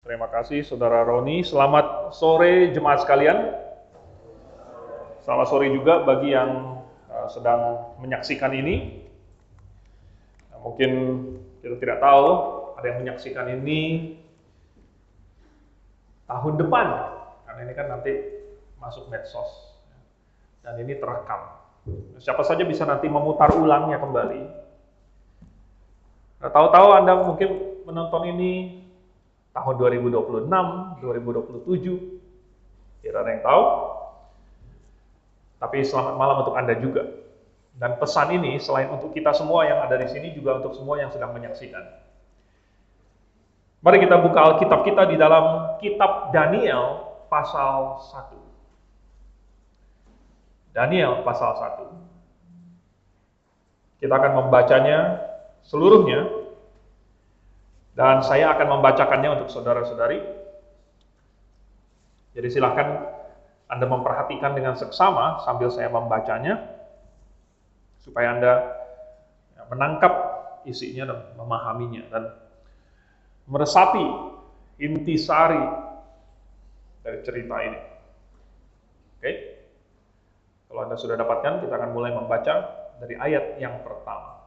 Terima kasih Saudara Roni. Selamat sore jemaat sekalian. Selamat sore juga bagi yang sedang menyaksikan ini. Nah, mungkin kita tidak tahu ada yang menyaksikan ini tahun depan, karena ini kan nanti masuk medsos dan ini terekam. Siapa saja bisa nanti memutar ulangnya kembali. Nah, tahu-tahu Anda mungkin menonton ini tahun 2026, 2027, tidak ada yang tahu. Tapi selamat malam untuk Anda juga. Dan pesan ini selain untuk kita semua yang ada di sini, juga untuk semua yang sedang menyaksikan. Mari kita buka Alkitab kita di dalam kitab Daniel pasal 1. Daniel pasal 1. Kita akan membacanya seluruhnya, dan saya akan membacakannya untuk saudara-saudari. Jadi silakan Anda memperhatikan dengan seksama sambil saya membacanya, supaya Anda menangkap isinya dan memahaminya, dan meresapi intisari dari cerita ini. Oke? Kalau Anda sudah dapatkan, kita akan mulai membaca dari ayat yang pertama.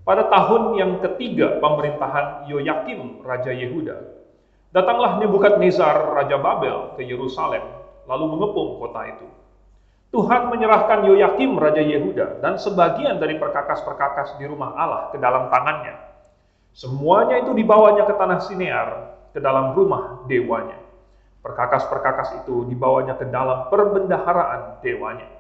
Pada tahun yang ketiga pemerintahan Yoyakim, Raja Yehuda, datanglah Nebukadnezar, Raja Babel, ke Yerusalem, lalu mengepung kota itu. Tuhan menyerahkan Yoyakim, Raja Yehuda, dan sebagian dari perkakas-perkakas di rumah Allah ke dalam tangannya. Semuanya itu dibawanya ke tanah Sinear, ke dalam rumah dewanya. Perkakas-perkakas itu dibawanya ke dalam perbendaharaan dewanya.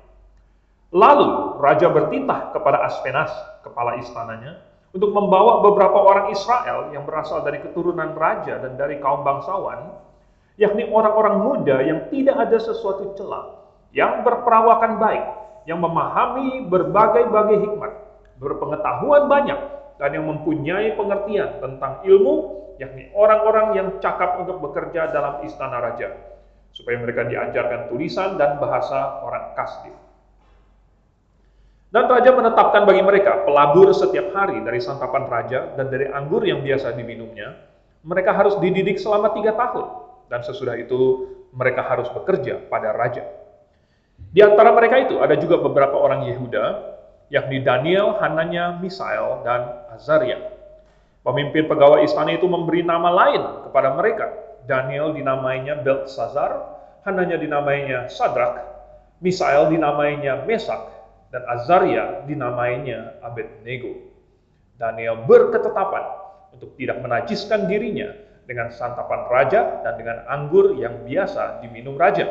Lalu Raja bertitah kepada Aspenas, kepala istananya, untuk membawa beberapa orang Israel yang berasal dari keturunan raja dan dari kaum bangsawan, yakni orang-orang muda yang tidak ada sesuatu celah, yang berperawakan baik, yang memahami berbagai-bagai hikmat, berpengetahuan banyak, dan yang mempunyai pengertian tentang ilmu, yakni orang-orang yang cakap untuk bekerja dalam istana raja, supaya mereka diajarkan tulisan dan bahasa orang Kasdim. Dan raja menetapkan bagi mereka pelabur setiap hari dari santapan raja dan dari anggur yang biasa diminumnya. Mereka harus dididik selama 3 tahun, dan sesudah itu mereka harus bekerja pada raja. Di antara mereka itu ada juga beberapa orang Yehuda, yakni Daniel, Hananya, Misael, dan Azaria. Pemimpin pegawai istana itu memberi nama lain kepada mereka. Daniel dinamainya Beltsazar, Hananya dinamainya Sadrak, Misael dinamainya Mesak, dan Azaria dinamainya Abednego. Daniel berketetapan untuk tidak menajiskan dirinya dengan santapan raja dan dengan anggur yang biasa diminum raja.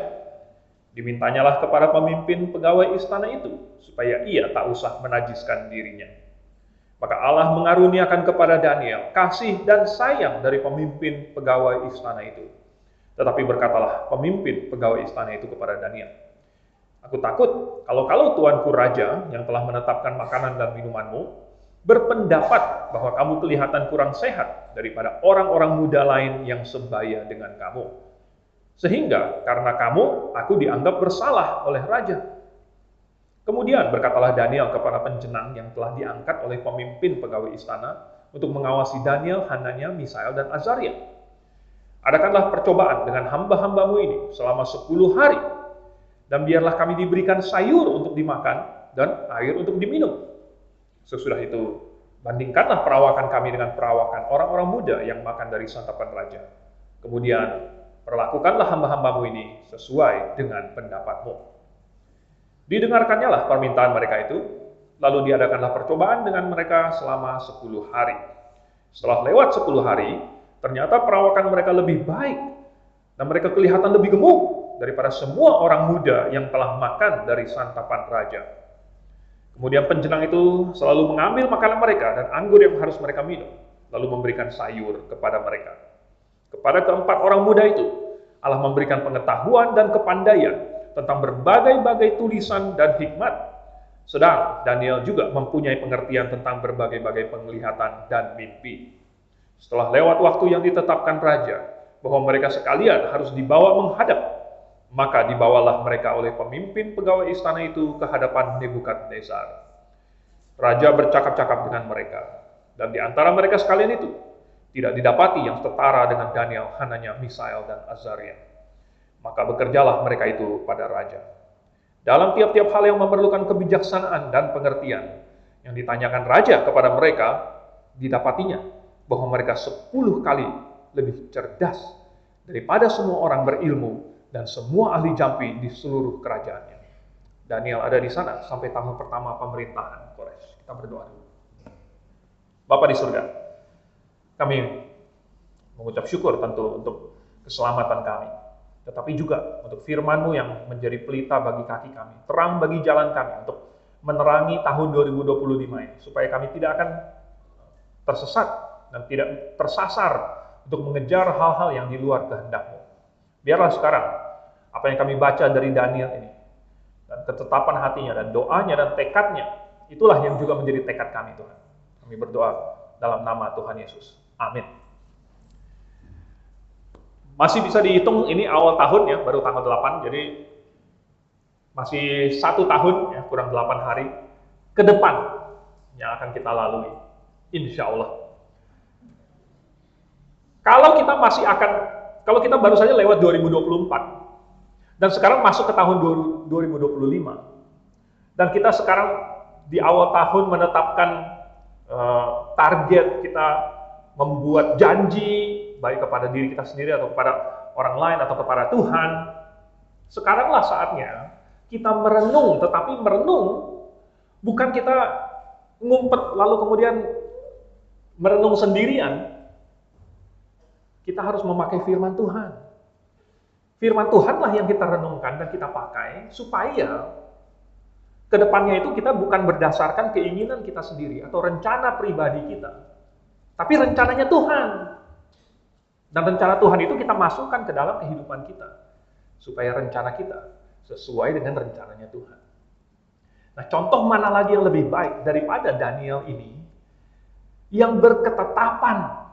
Dimintanyalah kepada pemimpin pegawai istana itu, supaya ia tak usah menajiskan dirinya. Maka Allah mengaruniakan kepada Daniel kasih dan sayang dari pemimpin pegawai istana itu. Tetapi berkatalah pemimpin pegawai istana itu kepada Daniel, "Aku takut kalau tuanku raja yang telah menetapkan makanan dan minumanmu berpendapat bahwa kamu kelihatan kurang sehat daripada orang-orang muda lain yang sebaya dengan kamu. Sehingga karena kamu, aku dianggap bersalah oleh raja." Kemudian berkatalah Daniel kepada penjenang yang telah diangkat oleh pemimpin pegawai istana untuk mengawasi Daniel, Hananya, Misael, dan Azaria, "Adakanlah percobaan dengan hamba-hambamu ini selama 10 hari, dan biarlah kami diberikan sayur untuk dimakan dan air untuk diminum. Sesudah itu, bandingkanlah perawakan kami dengan perawakan orang-orang muda yang makan dari santapan raja. Kemudian, perlakukanlah hamba-hambamu ini sesuai dengan pendapatmu." Didengarkannya lah permintaan mereka itu, lalu diadakanlah percobaan dengan mereka selama 10 hari. Setelah lewat 10 hari, ternyata perawakan mereka lebih baik, dan mereka kelihatan lebih gemuk daripada semua orang muda yang telah makan dari santapan raja. Kemudian penjenang itu selalu mengambil makanan mereka dan anggur yang harus mereka minum, lalu memberikan sayur kepada mereka. Kepada keempat orang muda itu, Allah memberikan pengetahuan dan kepandaian tentang berbagai-bagai tulisan dan hikmat, sedang Daniel juga mempunyai pengertian tentang berbagai-bagai penglihatan dan mimpi. Setelah lewat waktu yang ditetapkan raja, bahwa mereka sekalian harus dibawa menghadap, maka dibawalah mereka oleh pemimpin pegawai istana itu ke hadapan Nebukadnezar. Raja bercakap-cakap dengan mereka, dan di antara mereka sekalian itu, Tidak didapati yang setara dengan Daniel, Hananya, Misael, dan Azaria. Maka bekerjalah mereka itu pada raja. Dalam tiap-tiap hal yang memerlukan kebijaksanaan dan pengertian, yang ditanyakan raja kepada mereka, didapatinya bahwa mereka 10 kali lebih cerdas daripada semua orang berilmu dan semua ahli jampi di seluruh kerajaannya. Daniel ada di sana sampai tahun pertama pemerintahan Kores. Kita berdoa dulu. Bapa di surga, kami mengucap syukur tentu untuk keselamatan kami, tetapi juga untuk firman-Mu yang menjadi pelita bagi kaki kami, terang bagi jalan kami untuk menerangi tahun 2025 ini, supaya kami tidak akan tersesat dan tidak tersasar untuk mengejar hal-hal yang di luar kehendak-Mu. Biarlah sekarang apa yang kami baca dari Daniel ini, dan ketetapan hatinya, dan doanya, dan tekadnya, itulah yang juga menjadi tekad kami, Tuhan. Kami berdoa dalam nama Tuhan Yesus. Amin. Masih bisa dihitung ini awal tahun ya, baru tanggal 8, jadi masih 1 tahun ya, kurang 8 hari ke depan yang akan kita lalui, insya Allah. Kalau kita baru saja lewat 2024, dan sekarang masuk ke tahun 2025, dan kita sekarang di awal tahun menetapkan target, kita membuat janji, baik kepada diri kita sendiri atau kepada orang lain atau kepada Tuhan. Sekaranglah saatnya kita merenung, tetapi merenung bukan kita ngumpet lalu kemudian merenung sendirian. Kita harus memakai firman Tuhan. Firman Tuhanlah yang kita renungkan dan kita pakai supaya kedepannya itu kita bukan berdasarkan keinginan kita sendiri atau rencana pribadi kita, tapi rencananya Tuhan. Dan rencana Tuhan itu kita masukkan ke dalam kehidupan kita, supaya rencana kita sesuai dengan rencananya Tuhan. Nah, contoh mana lagi yang lebih baik daripada Daniel ini, yang berketetapan,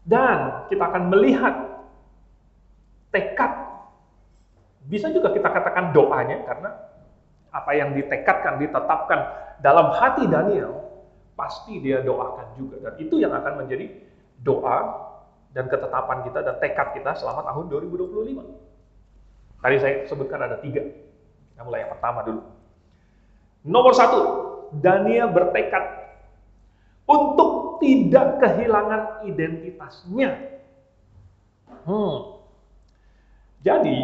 dan kita akan melihat tekad, bisa juga kita katakan doanya, karena apa yang ditekadkan, ditetapkan dalam hati Daniel, pasti dia doakan juga. Dan itu yang akan menjadi doa dan ketetapan kita dan tekad kita selama tahun 2025. Tadi saya sebutkan ada 3. Kita mulai yang pertama dulu. Nomor 1, Daniel bertekad untuk tidak kehilangan identitasnya. Jadi,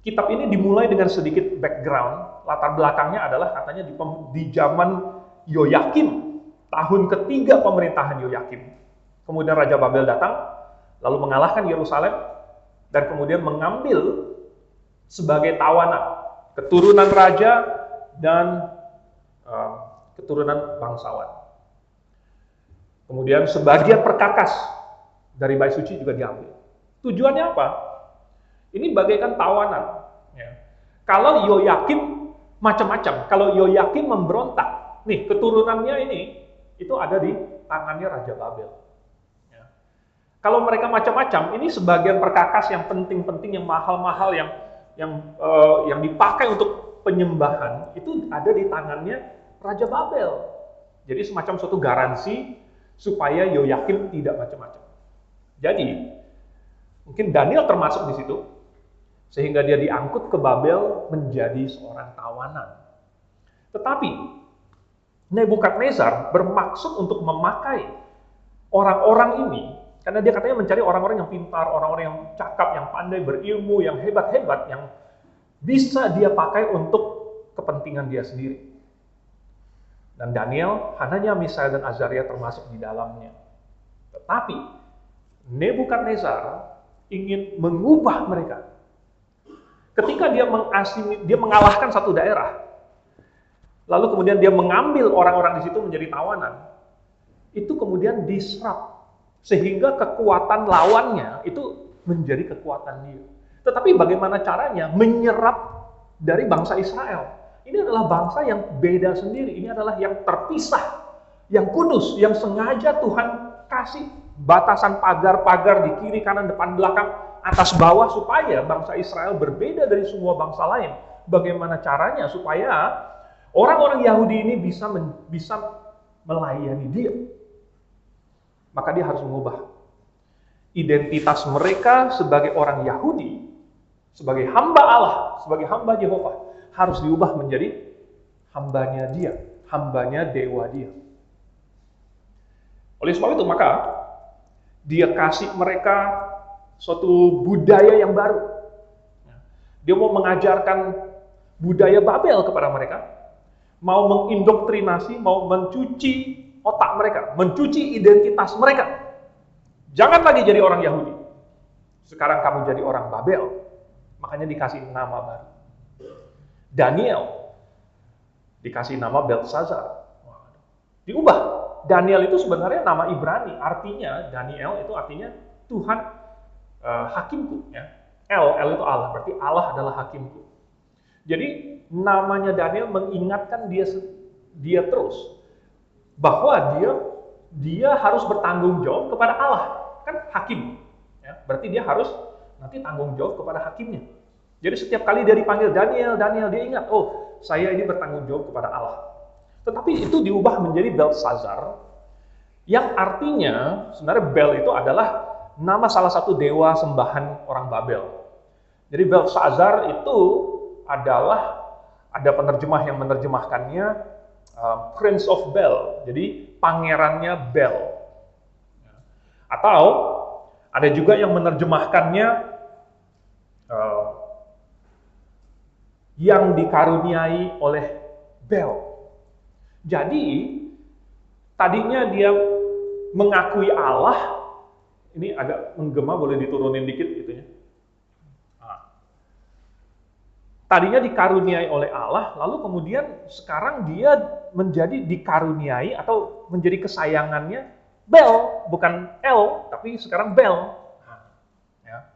kitab ini dimulai dengan sedikit background. Latar belakangnya adalah katanya di zaman Yoyakim, tahun ketiga pemerintahan Yoyakim. Kemudian Raja Babel datang, lalu mengalahkan Yerusalem, dan kemudian mengambil sebagai tawanan keturunan raja dan keturunan bangsawan. Kemudian sebagian perkakas dari bait suci juga diambil. Tujuannya apa? Ini bagaikan tawanan. Ya. Kalau Yoyakim macam-macam, kalau Yoyakim memberontak, nih keturunannya ini itu ada di tangannya Raja Babel. Kalau mereka macam-macam, ini sebagian perkakas yang penting-penting, yang mahal-mahal, yang dipakai untuk penyembahan, itu ada di tangannya Raja Babel. Jadi semacam suatu garansi supaya Yoyakim tidak macam-macam. Jadi, mungkin Daniel termasuk di situ, sehingga dia diangkut ke Babel menjadi seorang tawanan. Tetapi, Nebukadnezar bermaksud untuk memakai orang-orang ini, karena dia katanya mencari orang-orang yang pintar, orang-orang yang cakap, yang pandai, berilmu, yang hebat-hebat, yang bisa dia pakai untuk kepentingan dia sendiri. Dan Daniel, Hananya, Misael, dan Azaria termasuk di dalamnya. Tetapi, Nebukadnezar ingin mengubah mereka. Ketika dia mengalahkan satu daerah, lalu kemudian dia mengambil orang-orang di situ menjadi tawanan, itu kemudian diserap. Sehingga kekuatan lawannya itu menjadi kekuatan dia. Tetapi bagaimana caranya menyerap dari bangsa Israel? Ini adalah bangsa yang beda sendiri. Ini adalah yang terpisah, yang kudus, yang sengaja Tuhan kasih batasan pagar-pagar di kiri, kanan, depan, belakang, atas, bawah, supaya bangsa Israel berbeda dari semua bangsa lain. Bagaimana caranya supaya orang-orang Yahudi ini bisa melayani dia? maka dia harus mengubah identitas mereka sebagai orang Yahudi, sebagai hamba Allah, sebagai hamba Yehova, harus diubah menjadi hambanya dia, hambanya dewa dia. Oleh sebab itu, maka dia kasih mereka suatu budaya yang baru. Dia mau mengajarkan budaya Babel kepada mereka, mau mengindoktrinasi, mau mencuci otak mereka, mencuci identitas mereka. Jangan lagi jadi orang Yahudi. Sekarang kamu jadi orang Babel. Makanya dikasih nama baru. Daniel dikasih nama Belsazar. Diubah. Daniel itu sebenarnya nama Ibrani. Artinya, Daniel itu artinya Tuhan hakimku. Ya. El itu Allah. Berarti Allah adalah hakimku. Jadi namanya Daniel mengingatkan dia terus bahwa dia harus bertanggung jawab kepada Allah, kan hakim, ya, berarti dia harus nanti tanggung jawab kepada hakimnya. Jadi setiap kali dia dipanggil Daniel, dia ingat, oh saya ini bertanggung jawab kepada Allah. Tetapi itu diubah menjadi Belsazar, yang artinya sebenarnya Bel itu adalah nama salah satu dewa sembahan orang Babel. Jadi Belsazar itu adalah, ada penerjemah yang menerjemahkannya Prince of Bel, jadi pangerannya Bel. Atau ada juga yang menerjemahkannya yang dikaruniai oleh Bel. Jadi tadinya dia mengakui Allah, ini agak menggema, boleh diturunin dikit itunya. Tadinya dikaruniai oleh Allah, lalu kemudian sekarang dia menjadi dikaruniai atau menjadi kesayangannya Bel, bukan El, tapi sekarang Bel. Ya.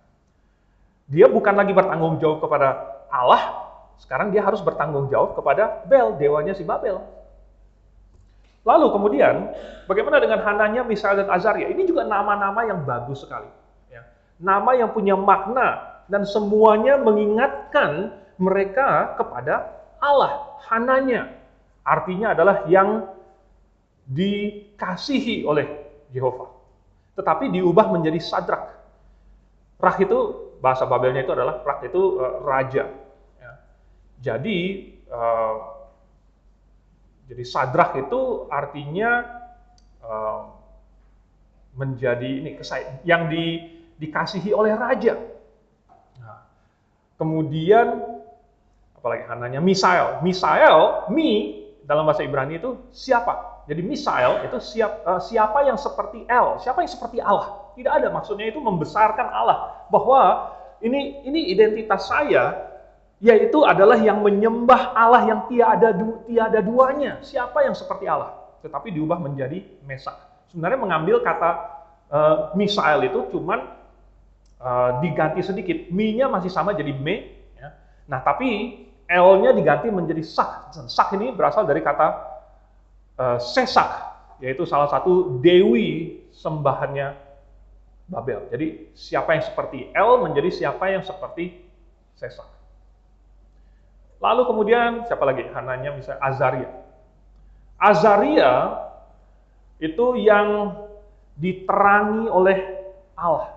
Dia bukan lagi bertanggung jawab kepada Allah, sekarang dia harus bertanggung jawab kepada Bel, dewanya si Babel. Lalu kemudian, bagaimana dengan Hananya, Misael, dan Azaria? Ini juga nama-nama yang bagus sekali. Ya. Nama yang punya makna, dan semuanya mengingatkan mereka kepada Allah. Hananya artinya adalah yang dikasihi oleh Yehova. Tetapi diubah menjadi Sadrak. Rah itu, bahasa Babelnya itu adalah, Rah itu raja. Ya. Jadi Sadrak itu artinya menjadi ini yang dikasihi oleh raja. Nah, kemudian apalagi Hananya, Misael, mi dalam bahasa Ibrani itu siapa. Jadi Misael itu siapa yang seperti El, siapa yang seperti Allah. Tidak ada, maksudnya itu membesarkan Allah, bahwa ini identitas saya, yaitu adalah yang menyembah Allah yang tiada duanya. Siapa yang seperti Allah? Tetapi diubah menjadi Mesak. Sebenarnya mengambil kata Misael itu cuman diganti sedikit, mi-nya masih sama jadi me. Ya. Nah, tapi L-nya diganti menjadi Sak. Sak ini berasal dari kata Sesak, yaitu salah satu dewi sembahannya Babel. Jadi siapa yang seperti L menjadi siapa yang seperti Sesak. Lalu kemudian siapa lagi? Hananya misalnya Azaria. Azaria itu yang diterangi oleh Allah.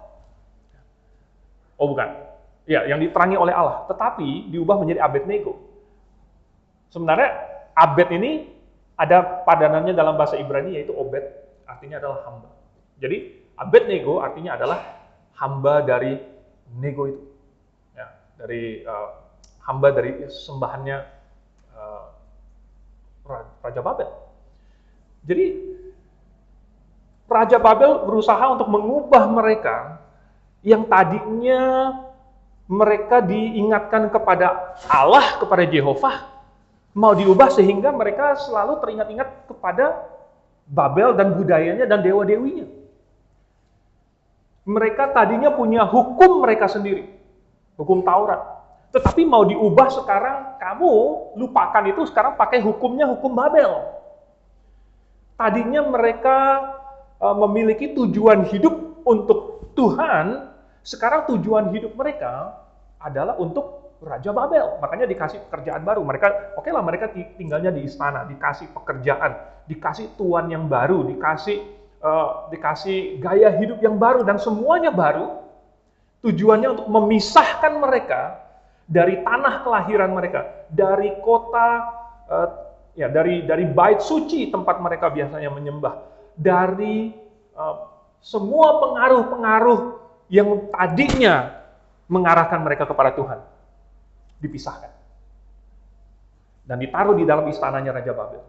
Oh bukan. Ya, yang diterangi oleh Allah, tetapi diubah menjadi Abednego. Sebenarnya Abed ini ada padanannya dalam bahasa Ibrani, yaitu Obed, artinya adalah hamba. Jadi Abednego artinya adalah hamba dari Nego itu, ya, dari hamba dari sembahannya Raja Babel. Jadi Raja Babel berusaha untuk mengubah mereka yang tadinya mereka diingatkan kepada Allah, kepada Yehova, mau diubah sehingga mereka selalu teringat-ingat kepada Babel dan budayanya dan dewa-dewinya. Mereka tadinya punya hukum mereka sendiri, hukum Taurat. Tetapi mau diubah sekarang, kamu lupakan itu, sekarang pakai hukumnya hukum Babel. Tadinya mereka memiliki tujuan hidup untuk Tuhan, sekarang tujuan hidup mereka adalah untuk Raja Babel. Makanya dikasih pekerjaan baru. Mereka, oke lah, mereka tinggalnya di istana, dikasih pekerjaan, dikasih tuan yang baru, dikasih dikasih gaya hidup yang baru, dan semuanya baru. Tujuannya untuk memisahkan mereka dari tanah kelahiran mereka, dari kota, dari bait suci tempat mereka biasanya menyembah, dari semua pengaruh-pengaruh yang tadinya mengarahkan mereka kepada Tuhan, dipisahkan. Dan ditaruh di dalam istananya Raja Babel.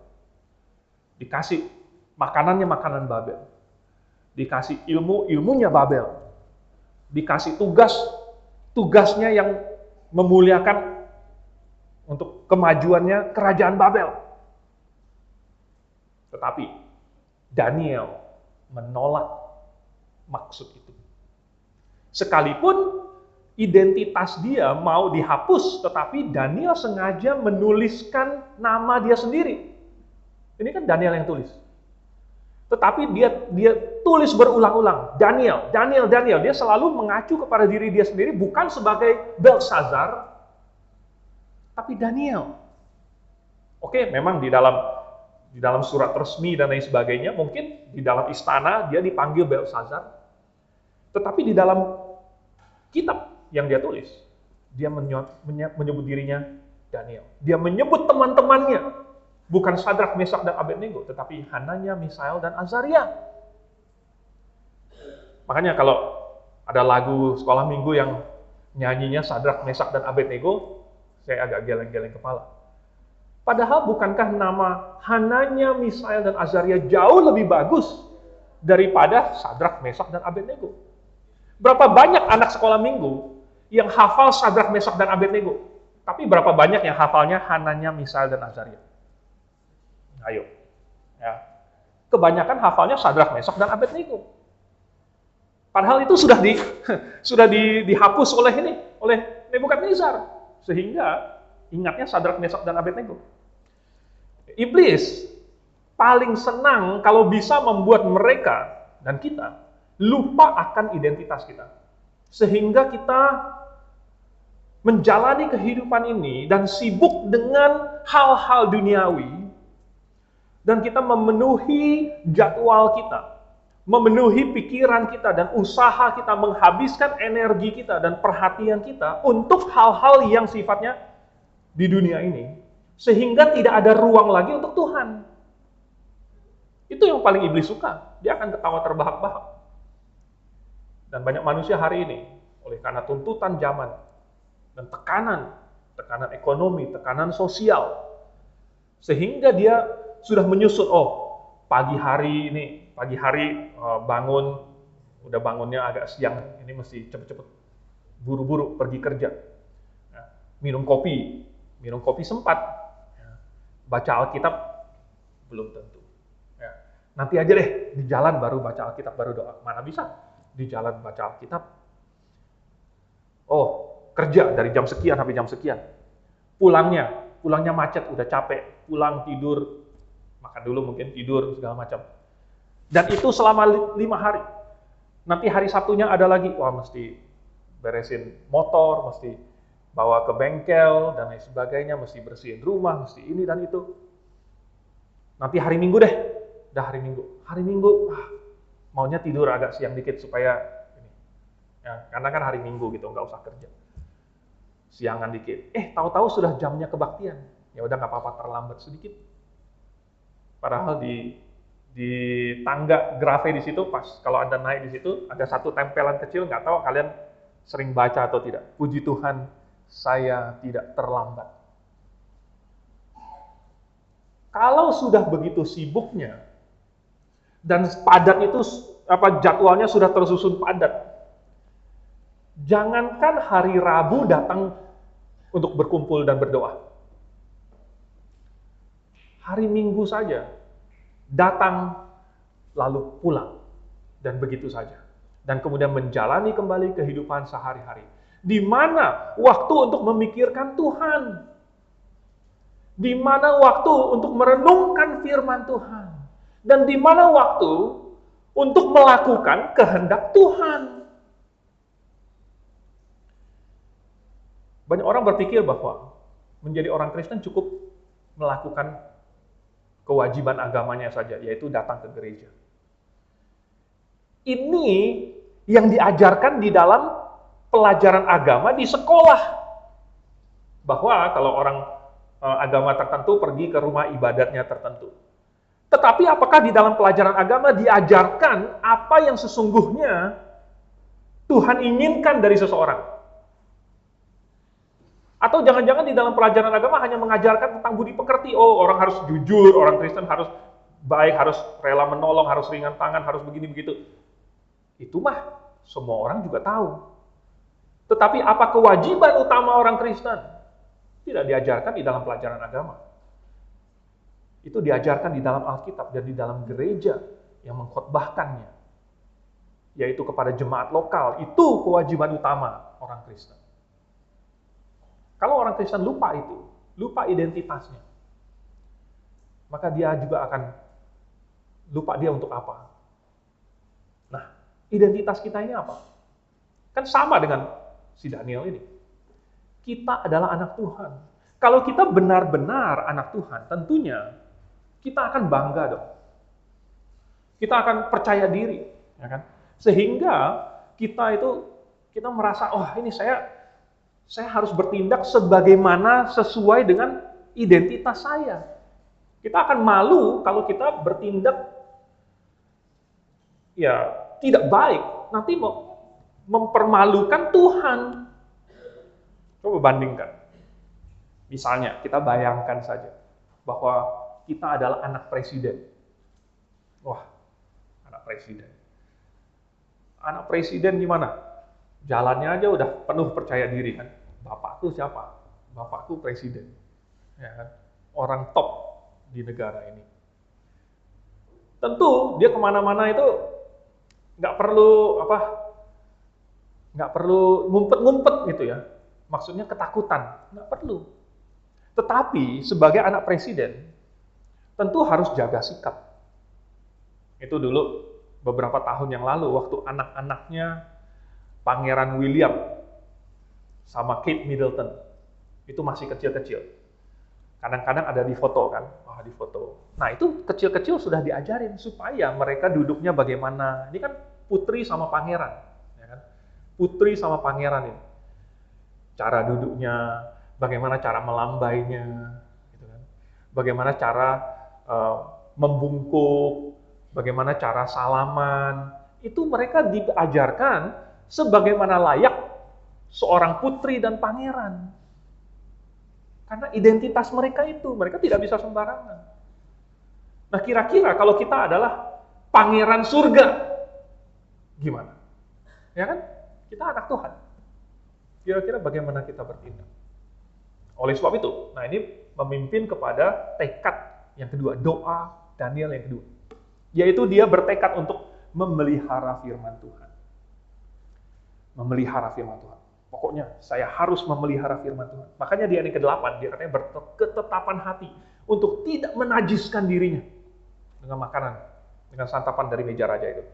Dikasih makanannya makanan Babel. Dikasih ilmunya Babel. Dikasih tugasnya yang memuliakan untuk kemajuannya kerajaan Babel. Tetapi Daniel menolak maksud itu. Sekalipun identitas dia mau dihapus, tetapi Daniel sengaja menuliskan nama dia sendiri. Ini kan Daniel yang tulis. Tetapi dia tulis berulang-ulang, Daniel. Dia selalu mengacu kepada diri dia sendiri, bukan sebagai Belshazzar, tapi Daniel. Oke, memang di dalam surat resmi dan lain sebagainya, mungkin di dalam istana dia dipanggil Belshazzar, tetapi di dalam kitab yang dia tulis, dia menyebut dirinya Daniel. Dia menyebut teman-temannya, bukan Sadrak, Mesak, dan Abednego, tetapi Hananya, Misael, dan Azaria. Makanya kalau ada lagu sekolah minggu yang nyanyinya Sadrak, Mesak, dan Abednego, saya agak geleng-geleng kepala. Padahal bukankah nama Hananya, Misael, dan Azaria jauh lebih bagus daripada Sadrak, Mesak, dan Abednego? Berapa banyak anak sekolah minggu yang hafal Sadrak, Mesak, dan Abednego, tapi berapa banyak yang hafalnya Hananya, Misael, dan Azaria? Ayo, ya. Kebanyakan hafalnya Sadrak, Mesak, dan Abednego. Padahal itu sudah dihapus oleh Nebukadnezar, sehingga ingatnya Sadrak, Mesak, dan Abednego. Iblis paling senang kalau bisa membuat mereka dan kita lupa akan identitas kita, sehingga kita menjalani kehidupan ini dan sibuk dengan hal-hal duniawi, dan kita memenuhi jadwal kita, memenuhi pikiran kita, dan usaha kita menghabiskan energi kita dan perhatian kita untuk hal-hal yang sifatnya di dunia ini, sehingga tidak ada ruang lagi untuk Tuhan. Itu yang paling iblis suka. Dia akan ketawa terbahak-bahak. Dan banyak manusia hari ini, oleh karena tuntutan zaman dan tekanan ekonomi, tekanan sosial, sehingga dia sudah menyusut, pagi hari bangun, udah bangunnya agak siang, ini mesti cepet-cepet, buru-buru pergi kerja. Minum kopi sempat, baca Alkitab belum tentu. Nanti aja deh, di jalan baru baca Alkitab, baru doa. Mana bisa di jalan baca Alkitab? Kerja dari jam sekian sampai jam sekian. Pulangnya macet, udah capek, pulang tidur, makan dulu mungkin, tidur, segala macam. Dan itu selama 5 hari. Nanti hari Sabtunya ada lagi, mesti beresin motor, mesti bawa ke bengkel, dan lain sebagainya, mesti bersihin rumah, mesti ini dan itu. Nanti hari Minggu deh, Hari Minggu, maunya tidur agak siang dikit supaya ini. Karena kan hari Minggu gitu, nggak usah kerja. Siangan dikit. Tahu-tahu sudah jamnya kebaktian. Ya udah nggak apa-apa, terlambat sedikit. Padahal di tangga grave di situ, pas kalau Anda naik di situ, ada satu tempelan kecil, nggak tahu kalian sering baca atau tidak. Puji Tuhan, saya tidak terlambat. Kalau sudah begitu sibuknya, dan padat itu, jadwalnya sudah tersusun padat, jangankan hari Rabu datang untuk berkumpul dan berdoa. Hari Minggu saja, datang lalu pulang, dan begitu saja. Dan kemudian menjalani kembali kehidupan sehari-hari. Di mana waktu untuk memikirkan Tuhan? Di mana waktu untuk merenungkan firman Tuhan? Dan di mana waktu untuk melakukan kehendak Tuhan? Banyak orang berpikir bahwa menjadi orang Kristen cukup melakukan kewajiban agamanya saja, yaitu datang ke gereja. Ini yang diajarkan di dalam pelajaran agama di sekolah. Bahwa kalau orang agama tertentu pergi ke rumah ibadatnya tertentu. Tetapi apakah di dalam pelajaran agama diajarkan apa yang sesungguhnya Tuhan inginkan dari seseorang? Atau jangan-jangan di dalam pelajaran agama hanya mengajarkan tentang budi pekerti. Oh, orang harus jujur, orang Kristen harus baik, harus rela menolong, harus ringan tangan, harus begini-begitu. Itu mah semua orang juga tahu. Tetapi apa kewajiban utama orang Kristen? Tidak diajarkan di dalam pelajaran agama. Itu diajarkan di dalam Alkitab dan di dalam gereja yang mengkhotbahkannya. Yaitu kepada jemaat lokal. Itu kewajiban utama orang Kristen. Kalau orang Kristen lupa itu, lupa identitasnya, maka dia juga akan lupa dia untuk apa. Nah, identitas kita ini apa? Kan sama dengan si Daniel ini. Kita adalah anak Tuhan. Kalau kita benar-benar anak Tuhan, tentunya kita akan bangga dong. Kita akan percaya diri, ya kan? Sehingga kita merasa, oh ini saya harus bertindak sebagaimana sesuai dengan identitas saya. Kita akan malu kalau kita bertindak ya tidak baik, nanti mempermalukan Tuhan. Coba bandingkan. Misalnya, kita bayangkan saja bahwa kita adalah anak presiden. Wah, anak presiden. Anak presiden gimana? Jalannya aja udah penuh percaya diri kan. Bapakku siapa? Bapakku presiden. Ya kan? Orang top di negara ini. Tentu dia kemana-mana itu nggak perlu ngumpet-ngumpet gitu ya. Maksudnya ketakutan, nggak perlu. Tetapi sebagai anak presiden, tentu harus jaga sikap. Itu dulu beberapa tahun yang lalu, waktu anak-anaknya Pangeran William sama Kate Middleton, itu masih kecil-kecil. Kadang-kadang ada di foto kan, di foto. Nah itu kecil-kecil sudah diajarin supaya mereka duduknya bagaimana. Ini kan putri sama pangeran, ya kan? Putri sama pangeran ini. Cara duduknya, bagaimana cara melambainya, gitu kan? Bagaimana cara membungkuk, bagaimana cara salaman, itu mereka diajarkan sebagaimana layak seorang putri dan pangeran. Karena identitas mereka itu, mereka tidak bisa sembarangan. Nah kira-kira kalau kita adalah pangeran surga, gimana? Ya kan? Kita anak Tuhan. Kira-kira bagaimana kita bertindak? Oleh sebab itu, nah ini memimpin kepada tekad yang kedua, doa Daniel yang kedua. Yaitu dia bertekad untuk memelihara firman Tuhan. Memelihara firman Tuhan. Pokoknya saya harus memelihara firman Tuhan. Makanya di ayat yang ke-8, dia katanya berketetapan hati untuk tidak menajiskan dirinya dengan makanan, dengan santapan dari meja raja itu.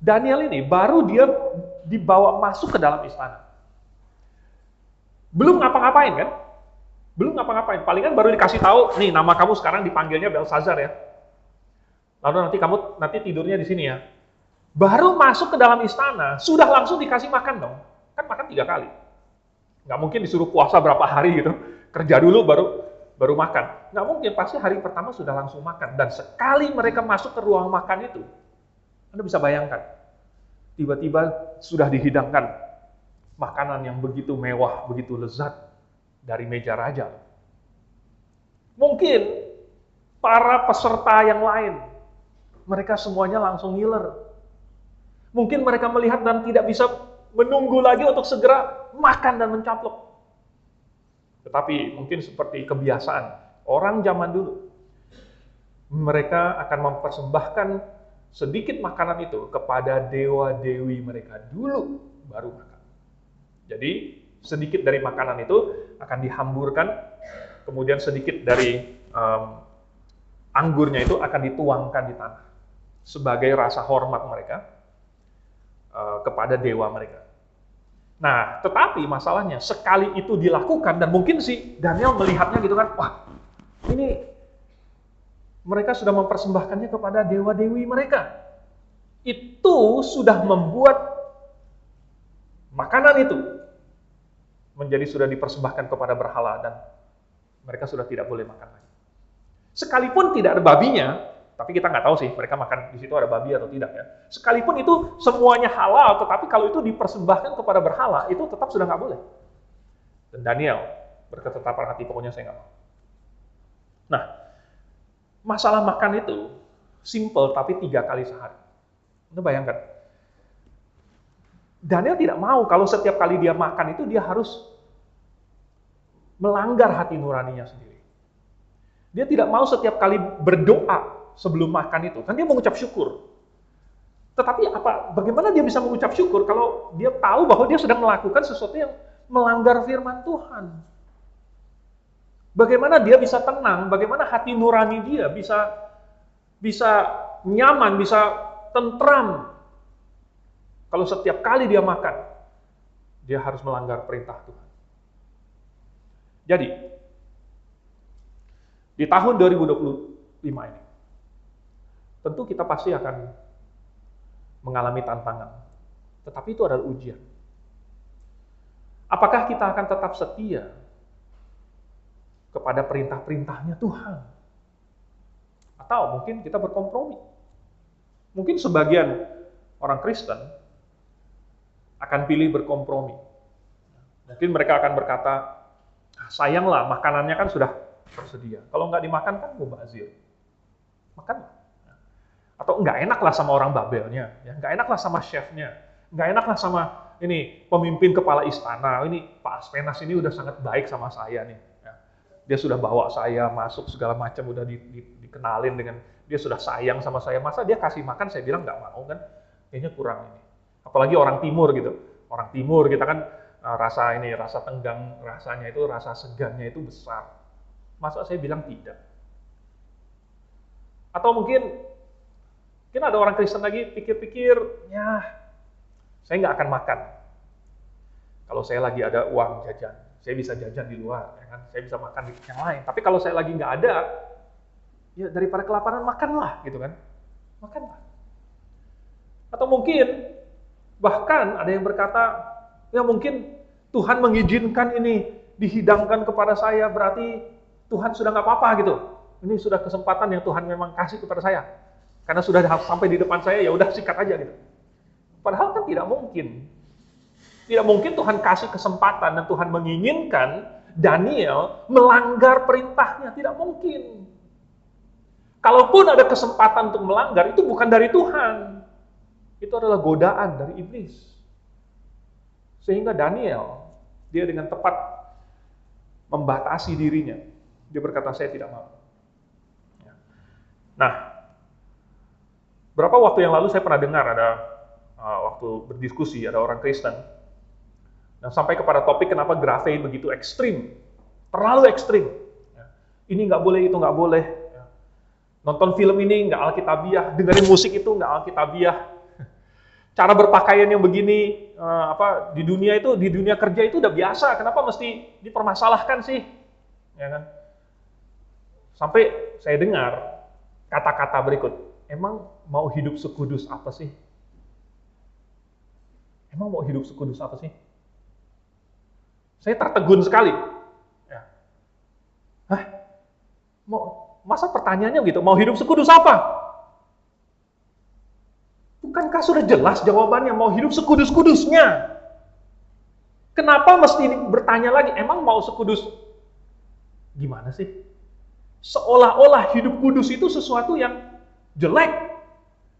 Daniel ini baru dia dibawa masuk ke dalam istana. Belum ngapa-ngapain kan? Belum ngapa-ngapain. Palingan baru dikasih tahu, nih nama kamu sekarang dipanggilnya Belsazar ya. Lalu nanti tidurnya di sini ya. Baru masuk ke dalam istana, sudah langsung dikasih makan dong. Kan makan 3 kali. Nggak mungkin disuruh puasa berapa hari gitu. Kerja dulu baru makan. Nggak mungkin, pasti hari pertama sudah langsung makan. Dan sekali mereka masuk ke ruang makan itu, Anda bisa bayangkan, tiba-tiba sudah dihidangkan makanan yang begitu mewah, begitu lezat dari meja raja. Mungkin para peserta yang lain, mereka semuanya langsung ngiler. Mungkin mereka melihat dan tidak bisa menunggu lagi untuk segera makan dan mencaplok. Tetapi mungkin seperti kebiasaan orang zaman dulu, mereka akan mempersembahkan sedikit makanan itu kepada dewa-dewi mereka dulu, baru makan. Jadi sedikit dari makanan itu akan dihamburkan, kemudian sedikit dari anggurnya itu akan dituangkan di tanah sebagai rasa hormat mereka kepada dewa mereka. Nah, tetapi masalahnya sekali itu dilakukan dan mungkin si Daniel melihatnya gitu kan, wah ini mereka sudah mempersembahkannya kepada dewa-dewi mereka. itu sudah membuat makanan itu sudah dipersembahkan kepada berhala dan mereka sudah tidak boleh makan lagi. Sekalipun tidak ada babinya, tapi kita nggak tahu sih mereka makan di situ ada babi atau tidak ya. Sekalipun itu semuanya halal, tetapi kalau itu dipersembahkan kepada berhala, itu tetap sudah nggak boleh. Dan Daniel berketetapan hati, pokoknya saya nggak mau. Nah, masalah makan itu simple tapi 3 kali sehari. Anda bayangkan, Daniel tidak mau kalau setiap kali dia makan itu dia harus melanggar hati nuraninya sendiri. Dia tidak mau setiap kali berdoa sebelum makan itu, kan dia mengucap syukur. Tetapi bagaimana dia bisa mengucap syukur kalau dia tahu bahwa dia sedang melakukan sesuatu yang melanggar firman Tuhan? Bagaimana dia bisa tenang, bagaimana hati nurani dia bisa nyaman, bisa tentram kalau setiap kali dia makan, dia harus melanggar perintah Tuhan. Jadi, di tahun 2025 ini, tentu kita pasti akan mengalami tantangan. Tetapi itu adalah ujian. Apakah kita akan tetap setia kepada perintah-perintahnya Tuhan? Atau mungkin kita berkompromi. Mungkin sebagian orang Kristen akan pilih berkompromi. Mungkin mereka akan berkata, sayanglah makanannya kan sudah tersedia. Kalau nggak dimakan kan mubazir. Makan. Atau nggak enaklah sama orang Babelnya, ya nggak enaklah sama chefnya, nggak enaklah sama ini pemimpin kepala istana. Ini Pak Aspenas ini udah sangat baik sama saya nih. Ya. Dia sudah bawa saya masuk segala macam, udah dikenalin dengan dia sudah sayang sama saya. Masa dia kasih makan saya bilang nggak mau kan? Kayaknya kurang ini. Apalagi orang Timur gitu. Orang Timur kita kan rasa tenggang rasanya itu, rasa segannya itu besar. Masa saya bilang tidak? Atau mungkin ada orang Kristen lagi pikir-pikir, ya saya nggak akan makan. Kalau saya lagi ada uang jajan, saya bisa jajan di luar, ya kan? Saya bisa makan di yang lain. Tapi kalau saya lagi nggak ada, ya daripada kelaparan makanlah, gitu kan? Makanlah. Atau mungkin bahkan ada yang berkata, ya mungkin Tuhan mengizinkan ini dihidangkan kepada saya, berarti Tuhan sudah nggak apa-apa gitu. Ini sudah kesempatan yang Tuhan memang kasih kepada saya. Karena sudah sampai di depan saya, ya udah sikat aja gitu. Padahal kan tidak mungkin. Tidak mungkin Tuhan kasih kesempatan dan Tuhan menginginkan Daniel melanggar perintahnya. Tidak mungkin. Kalaupun ada kesempatan untuk melanggar, itu bukan dari Tuhan. Itu adalah godaan dari iblis. Sehingga Daniel, dia dengan tepat membatasi dirinya. Dia berkata, saya tidak mau. Nah, berapa waktu yang lalu saya pernah dengar ada waktu berdiskusi, ada orang Kristen, dan sampai kepada topik kenapa grafein begitu ekstrim, terlalu ekstrim. Ini nggak boleh, itu nggak boleh. Nonton film ini nggak alkitabiah, dengerin musik itu nggak alkitabiah. Cara berpakaian yang begini, di dunia kerja itu udah biasa, kenapa mesti dipermasalahkan sih? Ya kan? Sampai saya dengar kata-kata berikut, emang mau hidup sekudus apa sih? Emang mau hidup sekudus apa sih? Saya tertegun sekali. Ya. Masa pertanyaannya gitu, mau hidup sekudus apa? Bukankah sudah jelas jawabannya, mau hidup sekudus-kudusnya? Kenapa mesti bertanya lagi, emang mau sekudus? Gimana sih? Seolah-olah hidup kudus itu sesuatu yang jelek.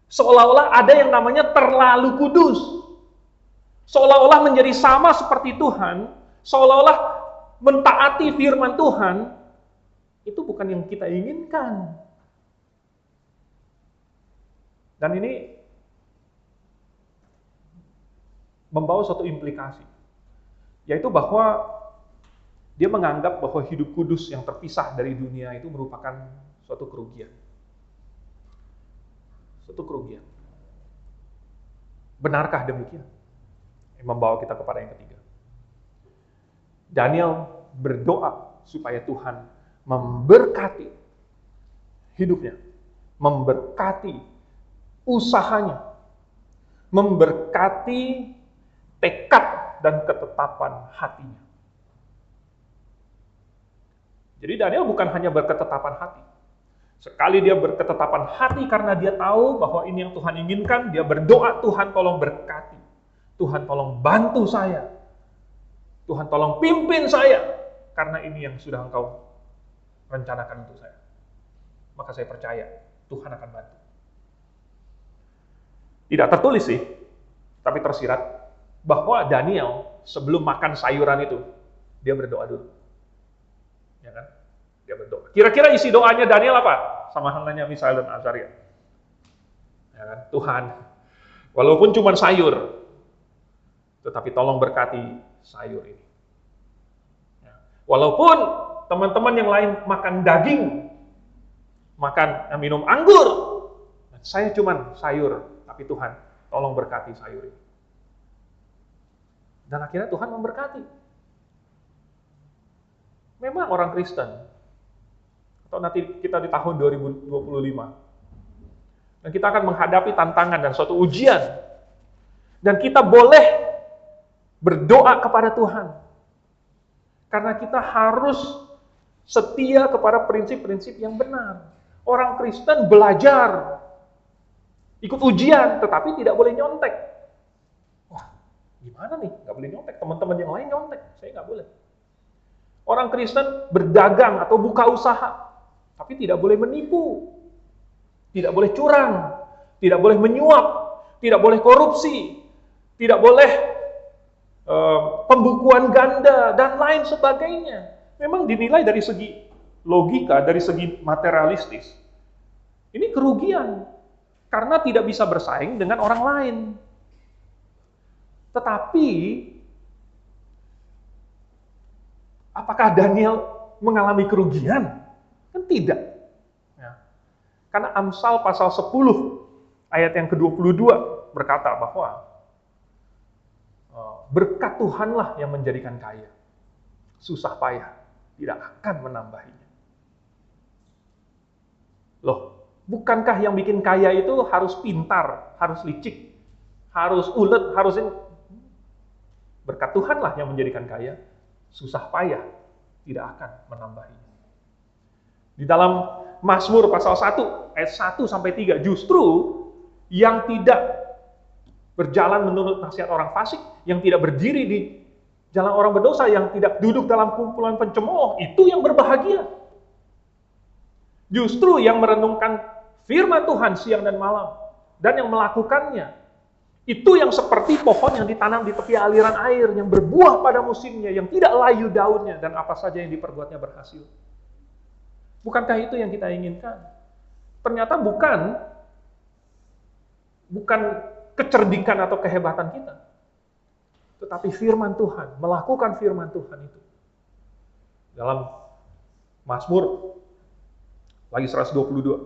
Seolah-olah ada yang namanya terlalu kudus. Seolah-olah menjadi sama seperti Tuhan, seolah-olah mentaati firman Tuhan, itu bukan yang kita inginkan. Dan ini membawa suatu implikasi, yaitu bahwa dia menganggap bahwa hidup kudus yang terpisah dari dunia itu merupakan suatu kerugian. Suatu kerugian. Benarkah demikian? Yang membawa kita kepada yang ketiga. Daniel berdoa supaya Tuhan memberkati hidupnya, memberkati usahanya, memberkati tekad dan ketetapan hatinya. Jadi Daniel bukan hanya berketetapan hati. Sekali dia berketetapan hati karena dia tahu bahwa ini yang Tuhan inginkan, dia berdoa, Tuhan tolong berkati. Tuhan tolong bantu saya. Tuhan tolong pimpin saya. Karena ini yang sudah Engkau rencanakan untuk saya. Maka saya percaya Tuhan akan bantu. Tidak tertulis sih, tapi tersirat bahwa Daniel sebelum makan sayuran itu, dia berdoa dulu. Ya kan? Dia berdoa. Kira-kira isi doanya Daniel apa? Sama halnya Misael dan Azaria. Ya kan? Tuhan, walaupun cuma sayur, tetapi tolong berkati sayur ini. Ya. Walaupun teman-teman yang lain makan daging, minum anggur, saya cuma sayur, tapi Tuhan, tolong berkati sayur ini. Dan akhirnya Tuhan memberkati. Memang orang Kristen, atau nanti kita di tahun 2025, dan kita akan menghadapi tantangan dan suatu ujian, dan kita boleh berdoa kepada Tuhan, karena kita harus setia kepada prinsip-prinsip yang benar. Orang Kristen belajar, ikut ujian, tetapi tidak boleh nyontek. Wah, gimana nih? Nggak boleh nyontek, teman-teman yang lain nyontek, saya nggak boleh. Orang Kristen berdagang atau buka usaha, tapi tidak boleh menipu, tidak boleh curang, tidak boleh menyuap, tidak boleh korupsi, tidak boleh pembukuan ganda, dan lain sebagainya. Memang dinilai dari segi logika, dari segi materialistis, ini kerugian, karena tidak bisa bersaing dengan orang lain. Tetapi, apakah Daniel mengalami kerugian? Kan tidak. Ya. Karena Amsal pasal 10 ayat yang ke-22 berkata bahwa berkat Tuhanlah yang menjadikan kaya. Susah payah tidak akan menambahinya. Loh, bukankah yang bikin kaya itu harus pintar, harus licik, harus ulet, harus ini? Berkat Tuhanlah yang menjadikan kaya. Susah payah tidak akan menambahinya. Di dalam Mazmur pasal 1 ayat 1 sampai 3, justru yang tidak berjalan menurut nasihat orang fasik, yang tidak berdiri di jalan orang berdosa, yang tidak duduk dalam kumpulan pencemooh, itu yang berbahagia. Justru yang merenungkan firman Tuhan siang dan malam dan yang melakukannya, itu yang seperti pohon yang ditanam di tepi aliran air, yang berbuah pada musimnya, yang tidak layu daunnya, dan apa saja yang diperbuatnya berhasil. Bukankah itu yang kita inginkan? Ternyata bukan kecerdikan atau kehebatan kita, tetapi firman Tuhan, melakukan firman Tuhan itu. Dalam Mazmur, lagi 122,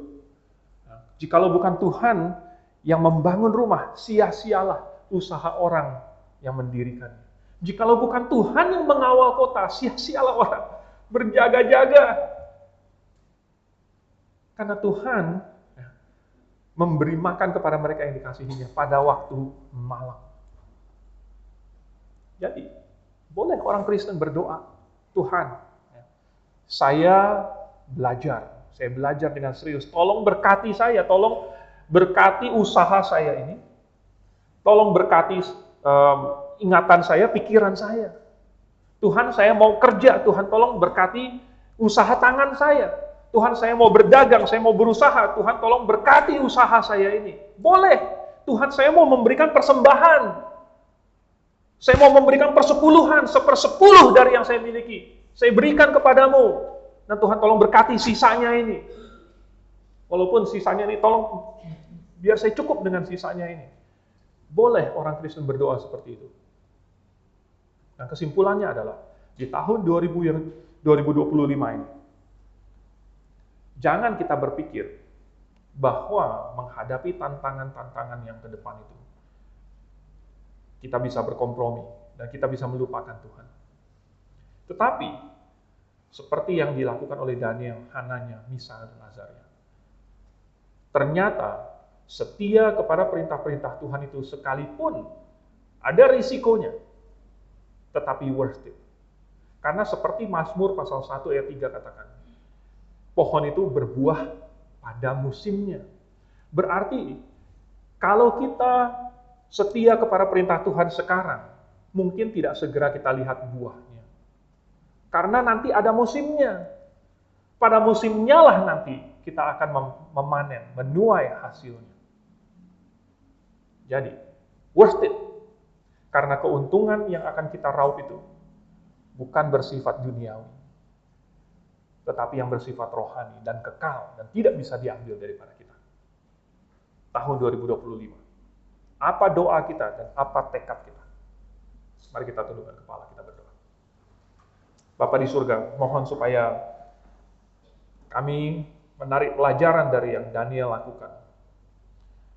jikalau bukan Tuhan yang membangun rumah, sia-sialah usaha orang yang mendirikannya. Jikalau bukan Tuhan yang mengawal kota, sia-sialah orang berjaga-jaga. Karena Tuhan memberi makan kepada mereka yang dikasihinya pada waktu malam. Jadi, boleh orang Kristen berdoa, Tuhan, saya belajar dengan serius, tolong berkati saya, tolong berkati usaha saya ini, tolong berkati ingatan saya, pikiran saya. Tuhan, saya mau kerja, Tuhan tolong berkati usaha tangan saya. Tuhan, saya mau berdagang, saya mau berusaha, Tuhan tolong berkati usaha saya ini. Boleh, Tuhan, saya mau memberikan persembahan. Saya mau memberikan persepuluhan, 1/10 dari yang saya miliki. Saya berikan kepadamu. Dan Tuhan tolong berkati sisanya ini. Walaupun sisanya ini tolong biar saya cukup dengan sisanya ini. Boleh orang Kristen berdoa seperti itu. Nah, kesimpulannya adalah di tahun 2025 ini, jangan kita berpikir bahwa menghadapi tantangan-tantangan yang ke depan itu, kita bisa berkompromi dan kita bisa melupakan Tuhan. Tetapi, seperti yang dilakukan oleh Daniel, Hananya, Misael, dan Azaria, ternyata setia kepada perintah-perintah Tuhan itu sekalipun ada risikonya, tetapi worth it. Karena seperti Mazmur pasal 1 ayat 3 katakan, pohon itu berbuah pada musimnya. Berarti, kalau kita setia kepada perintah Tuhan sekarang, mungkin tidak segera kita lihat buahnya. Karena nanti ada musimnya. Pada musimnya lah nanti kita akan memanen, menuai hasilnya. Jadi, worth it. Karena keuntungan yang akan kita raup itu bukan bersifat duniawi, tetapi yang bersifat rohani dan kekal dan tidak bisa diambil daripada kita. Tahun 2025. Apa doa kita dan apa tekad kita? Mari kita tundukkan kepala, kita berdoa. Bapa di surga, mohon supaya kami menarik pelajaran dari yang Daniel lakukan,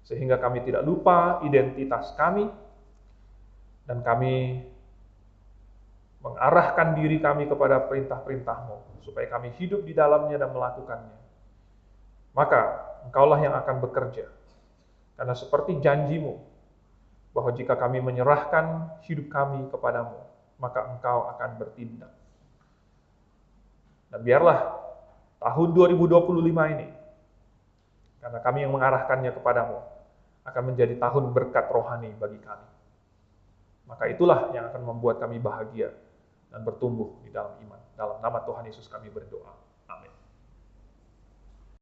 sehingga kami tidak lupa identitas kami, dan kami mengarahkan diri kami kepada perintah-perintah-Mu, supaya kami hidup di dalamnya dan melakukannya. Maka Engkaulah yang akan bekerja, karena seperti janji-Mu, bahwa jika kami menyerahkan hidup kami kepadamu, maka Engkau akan bertindak. Dan biarlah tahun 2025 ini, karena kami yang mengarahkannya kepadamu, akan menjadi tahun berkat rohani bagi kami. Maka itulah yang akan membuat kami bahagia dan bertumbuh di dalam iman. Dalam nama Tuhan Yesus kami berdoa.